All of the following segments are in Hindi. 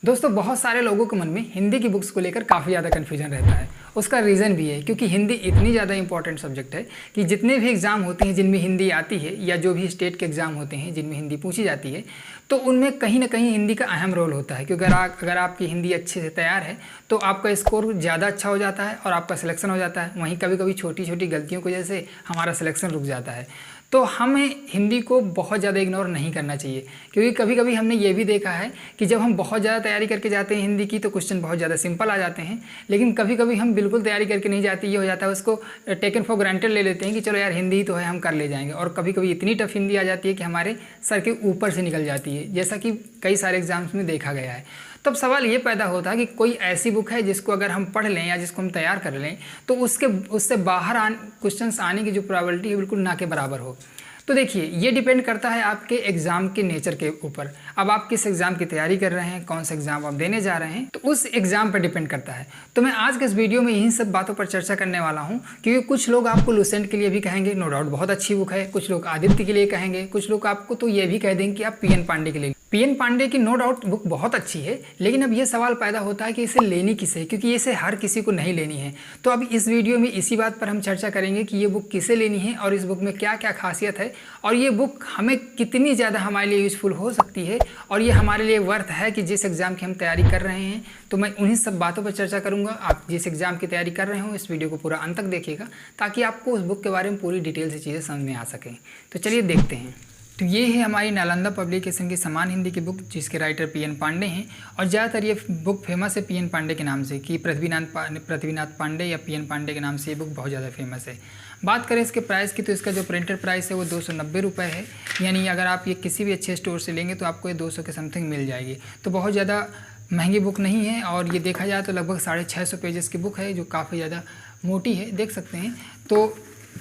दोस्तों बहुत सारे लोगों के मन में हिंदी की बुक्स को लेकर काफ़ी ज़्यादा कन्फ्यूजन रहता है। उसका रीज़न भी है क्योंकि हिंदी इतनी ज़्यादा इंपॉर्टेंट सब्जेक्ट है कि जितने भी एग्ज़ाम होते हैं जिनमें हिंदी आती है या जो भी स्टेट के एग्ज़ाम होते हैं जिनमें हिंदी पूछी जाती है तो उनमें कहीं ना कहीं हिंदी का अहम रोल होता है। क्योंकि अगर आपकी हिंदी अच्छे से तैयार है तो आपका स्कोर ज़्यादा अच्छा हो जाता है और आपका सिलेक्शन हो जाता है। वहीं कभी कभी छोटी छोटी गलतियों की वजह से हमारा सिलेक्शन रुक जाता है। तो हमें हिंदी को बहुत ज़्यादा इग्नोर नहीं करना चाहिए क्योंकि कभी कभी हमने ये भी देखा है कि जब हम बहुत ज़्यादा तैयारी करके जाते हैं हिंदी की तो क्वेश्चन बहुत ज़्यादा सिंपल आ जाते हैं। लेकिन कभी कभी हम बिल्कुल तैयारी करके नहीं जाते, ये हो जाता है उसको टेकन फॉर ग्रांटेड ले लेते हैं कि चलो यार हिंदी ही तो है हम कर ले जाएंगे। और कभी कभी इतनी टफ हिंदी आ जाती है कि हमारे सर के ऊपर से निकल जाती है, जैसा कि कई सारे एग्जाम्स में देखा गया है। तब सवाल ये पैदा होता है कि कोई ऐसी बुक है जिसको अगर हम पढ़ लें या जिसको हम तैयार कर लें तो उससे बाहर क्वेश्चंस आने की जो प्रोबेबिलिटी है बिल्कुल ना के बराबर हो। तो देखिए ये डिपेंड करता है आपके एग्ज़ाम के नेचर के ऊपर। अब आप किस एग्ज़ाम की तैयारी कर रहे हैं, कौन सा एग्ज़ाम आप देने जा रहे हैं, तो उस एग्ज़ाम पर डिपेंड करता है। तो मैं आज के इस वीडियो में यही सब बातों पर चर्चा करने वाला हूं क्योंकि कुछ लोग आपको लुसेंट के लिए भी कहेंगे नो डाउट बहुत अच्छी बुक है, कुछ लोग आदित्य के लिए कहेंगे, कुछ लोग आपको तो ये भी कह देंगे कि आप पीएन पांडे के लिए। पीएन पांडे की नो डाउट बुक बहुत अच्छी है, लेकिन अब ये सवाल पैदा होता है कि इसे लेनी किसे, क्योंकि इसे हर किसी को नहीं लेनी है। तो अब इस वीडियो में इसी बात पर हम चर्चा करेंगे कि ये बुक किसे लेनी है और इस बुक में क्या क्या खासियत है और ये बुक हमें कितनी ज़्यादा हमारे लिए यूज़फुल हो सकती है और ये हमारे लिए वर्थ है कि जिस एग्ज़ाम की हम तैयारी कर रहे हैं। तो मैं उन्हीं सब बातों पर चर्चा करूँगा। आप जिस एग्ज़ाम की तैयारी कर रहे हो इस वीडियो को पूरा अंत तक देखिएगा ताकि आपको उस बुक के बारे में पूरी डिटेल से चीज़ें समझ में आ सकें। तो चलिए देखते हैं। तो ये है हमारी नालंदा पब्लिकेशन की समान हिंदी की बुक जिसके राइटर पीएन पांडे हैं और ज़्यादातर ये बुक फेमस है पीएन पांडे के नाम से कि पृथ्वीनाथ पांडे या पीएन पांडे के नाम से ये बुक बहुत ज़्यादा फेमस है। बात करें इसके प्राइस की तो इसका जो प्रिंटेड प्राइस है वो 290 रुपये है। यानी अगर आप ये किसी भी अच्छे स्टोर से लेंगे तो आपको ये 200 के समथिंग मिल जाएगी। तो बहुत ज़्यादा महंगी बुक नहीं है और ये देखा जाए तो लगभग 650 पेजेस की बुक है जो काफ़ी ज़्यादा मोटी है, देख सकते हैं। तो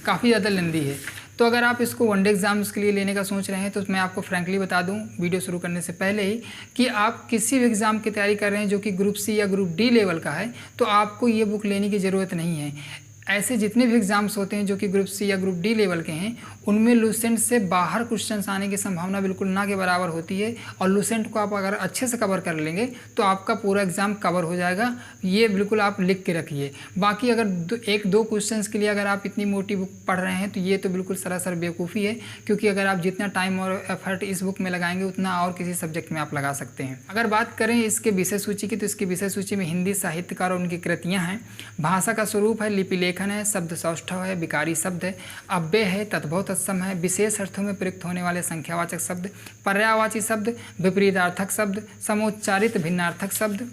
काफ़ी ज़्यादा लेंदी है। तो अगर आप इसको वनडे एग्ज़ाम्स के लिए लेने का सोच रहे हैं तो मैं आपको फ्रैंकली बता दूं वीडियो शुरू करने से पहले ही कि आप किसी भी एग्ज़ाम की तैयारी कर रहे हैं जो कि ग्रुप सी या ग्रुप डी लेवल का है तो आपको ये बुक लेने की ज़रूरत नहीं है। ऐसे जितने भी एग्ज़ाम्स होते हैं जो कि ग्रुप सी या ग्रुप डी लेवल के हैं उनमें लुसेंट से बाहर क्वेश्चंस आने की संभावना बिल्कुल ना के बराबर होती है। और लुसेंट को आप अगर अच्छे से कवर कर लेंगे तो आपका पूरा एग्ज़ाम कवर हो जाएगा, ये बिल्कुल आप लिख के रखिए। बाकी अगर एक दो क्वेश्चंस के लिए अगर आप इतनी मोटी बुक पढ़ रहे हैं तो ये तो बिल्कुल सरासर बेवकूफ़ी है, क्योंकि अगर आप जितना टाइम और एफर्ट इस बुक में लगाएंगे उतना और किसी सब्जेक्ट में आप लगा सकते हैं। अगर बात करें इसके विषय सूची की तो इसकी विषय सूची में हिंदी साहित्यकार और उनकी कृतियाँ हैं, भाषा का स्वरूप है, लिपि लेखन है, शब्द सौष्ठव है, विकारी शब्द है, अव्यय है, तद्भव तत्सम है, विशेष अर्थों में प्रयुक्त होने वाले संख्यावाचक शब्द, पर्यायवाची शब्द, विपरीतार्थक शब्द, समोच्चारित भिन्नार्थक शब्द,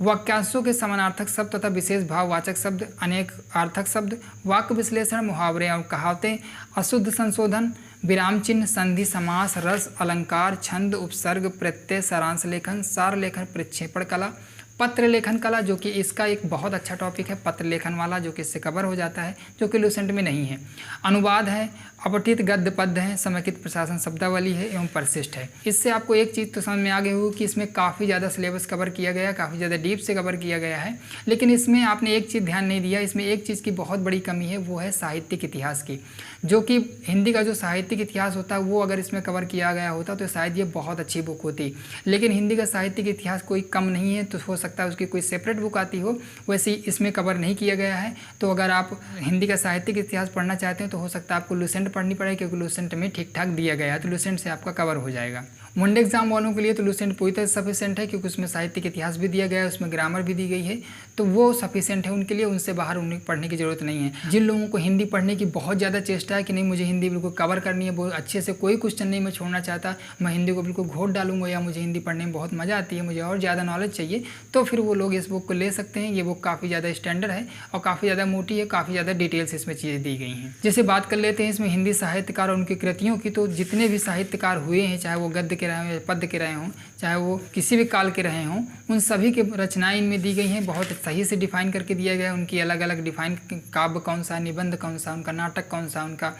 वाक्यांशों के समानार्थक शब्द तथा विशेष भाववाचक शब्द, अनेक अर्थक शब्द, वाक्य विश्लेषण, मुहावरे और कहावतें, अशुद्ध संशोधन, विराम चिन्ह, संधि, समास, रस, अलंकार, छंद, उपसर्ग, प्रत्यय, सारांश लेखन, सार लेखन, प्रक्षेपण कला, पत्र लेखन कला जो कि इसका एक बहुत अच्छा टॉपिक है, पत्र लेखन वाला, जो कि इससे कवर हो जाता है, जो कि लुसेंट में नहीं है। अनुवाद है, अपठित गद्य पद्य है, समेकित प्रशासन शब्दावली है एवं परिशिष्ट है। इससे आपको एक चीज़ तो समझ में आ गई होगी कि इसमें काफ़ी ज़्यादा सिलेबस कवर किया गया है, काफ़ी ज़्यादा डीप से कवर किया गया है। लेकिन इसमें आपने एक चीज़ ध्यान नहीं दिया, इसमें एक चीज़ की बहुत बड़ी कमी है, वो है साहित्यिक इतिहास की। जो कि हिंदी का जो साहित्यिक इतिहास होता है वो अगर इसमें कवर किया गया होता तो शायद ये बहुत अच्छी बुक होती। लेकिन हिंदी का साहित्यिक इतिहास कोई कम नहीं है, तो हो सकता है उसकी कोई सेपरेट बुक आती हो, वैसे इसमें कवर नहीं किया गया है। तो अगर आप हिंदी का साहित्यिक इतिहास पढ़ना चाहते हैं तो हो सकता है आपको लुसेंट पढ़नी पड़ेगी, क्योंकि लुसेंट में ठीक ठाक दिया गया है, तो लुसेंट से आपका कवर हो जाएगा। वनडे एग्जाम वालों के लिए तो लुसेंट पूरी तरह सफिशिएंट है, क्योंकि उसमें साहित्यिक इतिहास भी दिया गया है, उसमें ग्रामर भी दी गई है, तो वो सफिशिएंट है उनके लिए, उनसे बाहर उन्हें पढ़ने की ज़रूरत नहीं है। जिन लोगों को हिंदी पढ़ने की बहुत ज़्यादा चेष्टा है कि नहीं मुझे हिंदी बिल्कुल कवर करनी है, बहुत अच्छे से कोई क्वेश्चन नहीं मैं छोड़ना चाहता, मैं हिंदी को बिल्कुल घोट डालूंगा, या मुझे हिंदी पढ़ने में बहुत मज़ा आती है, मुझे और ज़्यादा नॉलेज चाहिए, तो फिर वो लोग इस बुक को ले सकते हैं। ये बुक काफ़ी ज़्यादा स्टैंडर्ड है और काफ़ी ज़्यादा मोटी है, काफ़ी ज़्यादा डिटेल्स इसमें चीज़ें दी गई हैं। जैसे बात कर लेते हैं इसमें हिंदी साहित्यकार और उनकी कृतियों की, तो जितने भी साहित्यकार हुए हैं, चाहे वो गद्य के रहे हों या पद्य के रहे हों, चाहे वो किसी भी काल के रहे हों, उन सभी की रचनाएं इनमें दी गई हैं, बहुत सही से डिफाइन करके दिया गया है। उनकी अलग अलग डिफाइन, काव्य कौन सा, निबंध कौन सा, उनका नाटक कौन सा, उनका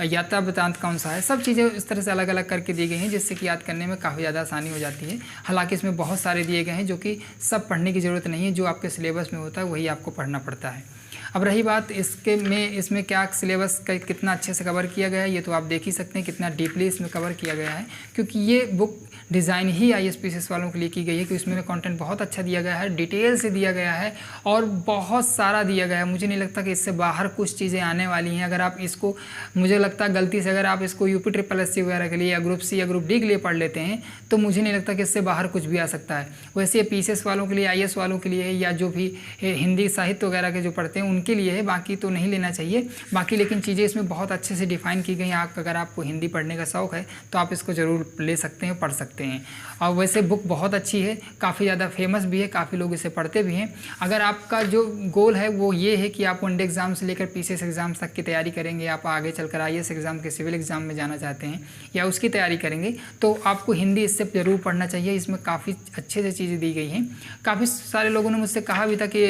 यात्रा वृतांत कौन सा है, सब चीज़ें इस तरह से अलग अलग करके दी गई हैं, जिससे कि याद करने में काफ़ी ज़्यादा आसानी हो जाती है। हालांकि इसमें बहुत सारे दिए गए हैं जो कि सब पढ़ने की ज़रूरत नहीं है, जो आपके सिलेबस में होता है वही आपको पढ़ना पड़ता है। अब रही बात इसमें क्या सिलेबस का कितना अच्छे से कवर किया गया है, ये तो आप देख ही सकते हैं कितना डीपली इसमें कवर किया गया है, क्योंकि ये बुक डिज़ाइन ही ISPCS वालों के लिए की गई है कि इसमें कंटेंट बहुत अच्छा दिया गया है, डिटेल से दिया गया है और बहुत सारा दिया गया है। मुझे नहीं लगता कि इससे बाहर कुछ चीज़ें आने वाली हैं। अगर आप इसको, मुझे लगता है गलती से अगर आप इसको UPSSC वगैरह के लिए या ग्रुप C या ग्रुप D के लिए पढ़ लेते हैं तो मुझे नहीं लगता कि इससे बाहर कुछ भी आ सकता है। वैसे ये PCS वालों के लिए, IAS वालों के लिए या जो भी हिंदी साहित्य वगैरह के जो पढ़ते हैं उनके लिए है, बाकी तो नहीं लेना चाहिए। बाकी लेकिन चीज़ें इसमें बहुत अच्छे से डिफ़ाइन की गई हैं। अगर आपको हिंदी पढ़ने का शौक़ है तो आप इसको ज़रूर ले सकते हैं, पढ़ सकते हैं। और वैसे बुक बहुत अच्छी है, काफ़ी ज़्यादा फेमस भी है, काफ़ी लोग इसे पढ़ते भी हैं। अगर आपका जो गोल है वो ये है कि आप वनडे एग्ज़ाम से लेकर PCS एग्ज़ाम्स तक की तैयारी करेंगे, आप आगे चलकर IAS एग्ज़ाम के सिविल एग्ज़ाम में जाना चाहते हैं या उसकी तैयारी करेंगे, तो आपको हिंदी इससे ज़रूर पढ़ना चाहिए। इसमें काफ़ी अच्छे से चीज़ें दी गई हैं। काफ़ी सारे लोगों ने मुझसे कहा भी था कि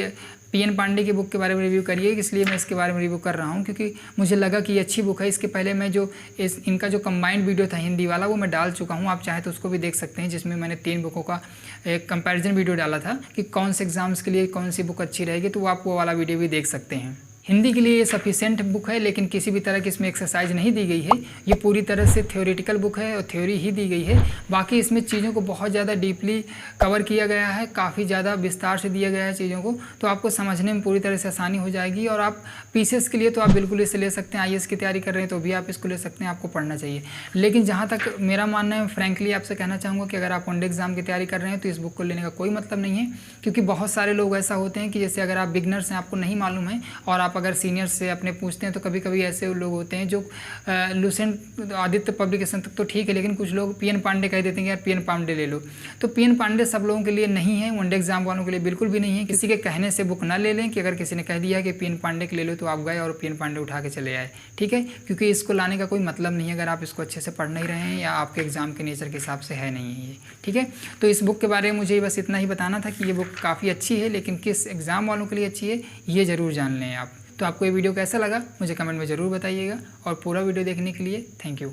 PN पांडे की बुक के बारे में रिव्यू करिए, इसलिए मैं इसके बारे में रिव्यू कर रहा हूँ, क्योंकि मुझे लगा कि ये अच्छी बुक है। इसके पहले मैं जो इनका जो कंबाइंड वीडियो था हिंदी वाला वो मैं डाल चुका हूँ, आप चाहें तो उसको भी देख सकते हैं, जिसमें मैंने 3 बुकों का एक कंपैरिजन वीडियो डाला था कि कौन से एग्ज़ाम्स के लिए कौन सी बुक अच्छी रहेगी, तो आप वो वाला वीडियो भी देख सकते हैं। हिंदी के लिए ये सफिशेंट बुक है, लेकिन किसी भी तरह की इसमें एक्सरसाइज नहीं दी गई है। ये पूरी तरह से थ्योरेटिकल बुक है और थ्योरी ही दी गई है। बाकी इसमें चीज़ों को बहुत ज़्यादा डीपली कवर किया गया है, काफ़ी ज़्यादा विस्तार से दिया गया है चीज़ों को, तो आपको समझने में पूरी तरह से आसानी हो जाएगी। और आप PCS के लिए तो आप बिल्कुल इसे ले सकते हैं, IAS की तैयारी कर रहे हैं तो भी आप इसको ले सकते हैं, आपको पढ़ना चाहिए। लेकिन जहाँ तक मेरा मानना है, फ्रैंकली आपसे कहना चाहूँगा कि अगर आप वनडे एग्ज़ाम की तैयारी कर रहे हैं तो इस बुक को लेने का कोई मतलब नहीं है, क्योंकि बहुत सारे लोग ऐसा होते हैं कि जैसे अगर आप बिगनर्स हैं, आपको नहीं मालूम है और आप अगर सीनियर्स से अपने पूछते हैं तो कभी कभी ऐसे लोग होते हैं जो लुसेंट आदित्य पब्लिकेशन तक तो ठीक है, लेकिन कुछ लोग PN पांडे कह देते हैं यार PN पांडे ले लो। तो PN पांडे सब लोगों के लिए नहीं है, वनडे एग्जाम वालों के लिए बिल्कुल भी नहीं है। किसी के कहने से बुक ना ले लें कि अगर किसी ने कह दिया कि PN पांडे के ले लो तो आप गए और PN पांडे उठा के चले आए, ठीक है, क्योंकि इसको लाने का कोई मतलब नहीं है अगर आप इसको अच्छे से पढ़ नहीं रहे हैं या आपके एग्जाम के नेचर के हिसाब से है नहीं है ये, ठीक है। तो इस बुक के बारे में मुझे बस इतना ही बताना था कि ये बुक काफ़ी अच्छी है, लेकिन किस एग्ज़ाम वालों के लिए अच्छी है ये ज़रूर जान लें आप। तो आपको ये वीडियो कैसा लगा मुझे कमेंट में ज़रूर बताइएगा, और पूरा वीडियो देखने के लिए थैंक यू।